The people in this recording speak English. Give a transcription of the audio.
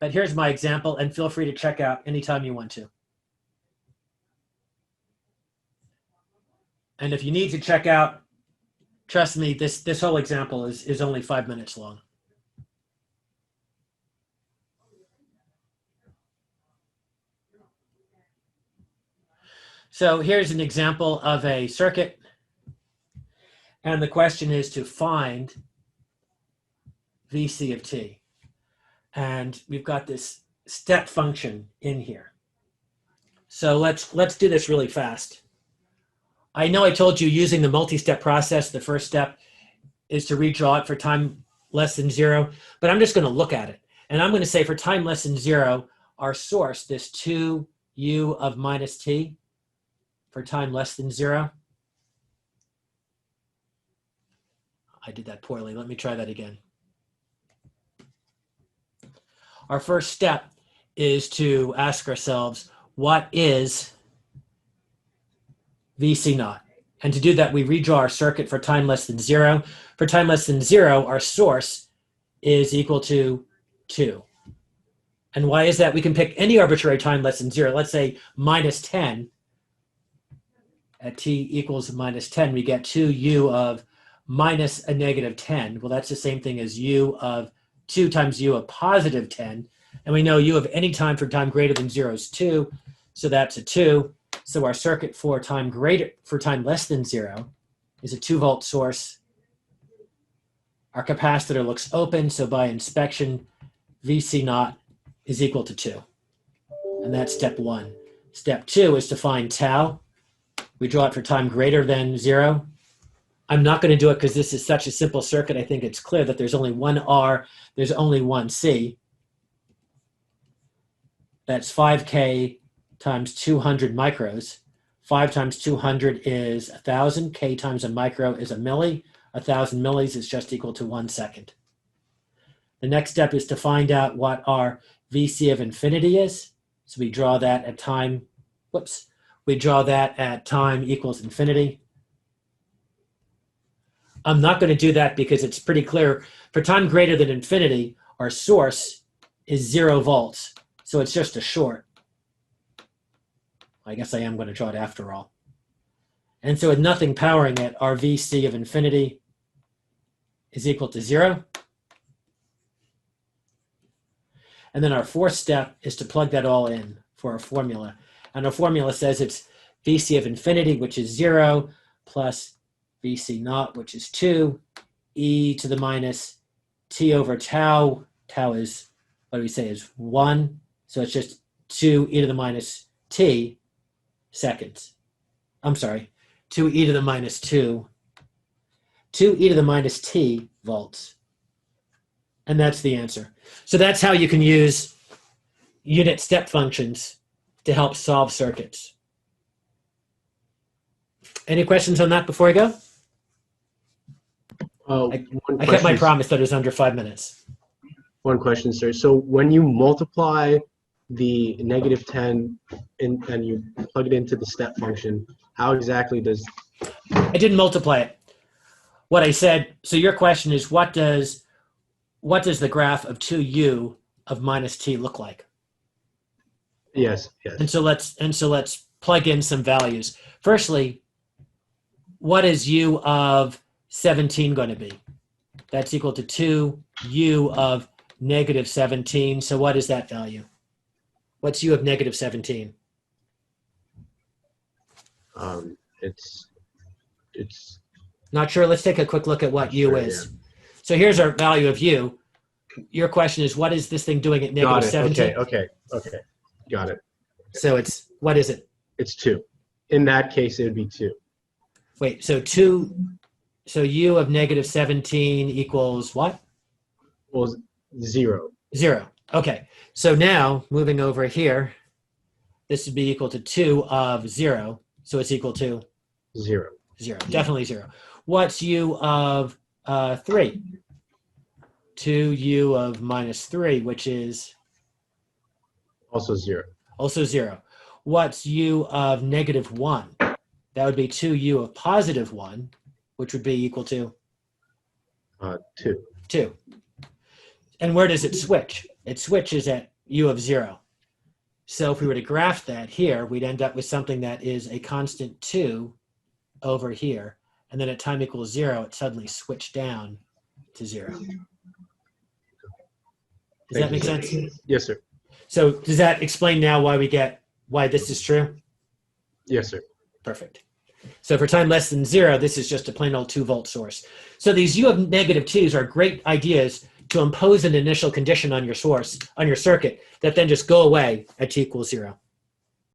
But here's my example, and feel free to check out anytime you want to. And if you need to check out, trust me, this whole example is only 5 minutes long. So here's an example of a circuit. And the question is to find VC of t. And we've got this step function in here. So let's do this really fast. I know I told you using the multi-step process, the first step is to redraw it for time less than 0, but I'm just going to look at it. And I'm going to say for time less than 0, our source, this 2u of minus t, for time less than 0. I did that poorly. Let me try that again. Our first step is to ask ourselves, what is VC naught? And to do that, we redraw our circuit for time less than 0. For time less than 0, our source is equal to 2. And why is that? We can pick any arbitrary time less than 0. Let's say minus 10. At t equals minus 10, we get 2u of minus a negative 10. Well, that's the same thing as u of 2 times u of positive 10. And we know u of any time for time greater than 0 is 2. So that's a 2. So our circuit for time less than 0 is a 2-volt source. Our capacitor looks open, so by inspection, VC naught is equal to 2. And that's step 1. Step 2 is to find tau. We draw it for time greater than 0. I'm not going to do it because this is such a simple circuit. I think it's clear that there's only one R, there's only one C. That's 5K times 200 micros. 5 times 200 is 1,000. K times a micro is a milli. 1,000 millis is just equal to 1 second. The next step is to find out what our VC of infinity is. So we draw that at time, we draw that at time equals infinity. I'm not going to do that because it's pretty clear. For time greater than infinity, our source is 0 volts. So it's just a short. I guess I am going to draw it after all. And so with nothing powering it, our VC of infinity is equal to 0. And then our fourth step is to plug that all in for our formula. And our formula says it's VC of infinity, which is 0, plus VC naught, which is 2, e to the minus t over tau. Tau is, what do we say, is 1. So it's just 2 e to the minus t seconds. I'm sorry, 2 e to the minus 2 e to the minus t volts. And that's the answer. So that's how you can use unit step functions to help solve circuits. Any questions on that before I go? I kept my promise that it was under 5 minutes. One question, sir. So when you multiply the negative 10 and you plug it into the step function, how exactly does... I didn't multiply it. What I said, so your question is what does the graph of 2u of minus t look like? Yes, yes. And so let's plug in some values. Firstly, what is u of 17 going to be? That's equal to 2u of negative 17. So what is that value? What's u of negative 17? It's not sure. Let's take a quick look at what u is. Yeah. So here's our value of u. Your question is, what is this thing doing at negative 17? Okay. Got it. So it's, what is it? It's 2. In that case, it would be 2. Wait, so u of negative 17 equals what? Well, 0. 0. Okay. So now, moving over here, this would be equal to 2 of 0. So it's equal to? 0. 0. Definitely 0. What's u of 3? 2u of minus 3, which is? Also 0. Also 0. What's u of negative 1? That would be 2u of positive 1, which would be equal to? 2. 2. And where does it switch? it switches at U of 0. So if we were to graph that here, we'd end up with something that is a constant 2 over here. And then at time equals 0, it suddenly switched down to 0. Does that make sense? Yes, sir. So does that explain now why this is true? Yes, sir. Perfect. So for time less than 0, this is just a plain old 2-volt source. So these U of -2s are great ideas to impose an initial condition on your source, on your circuit, that then just go away at t equals 0.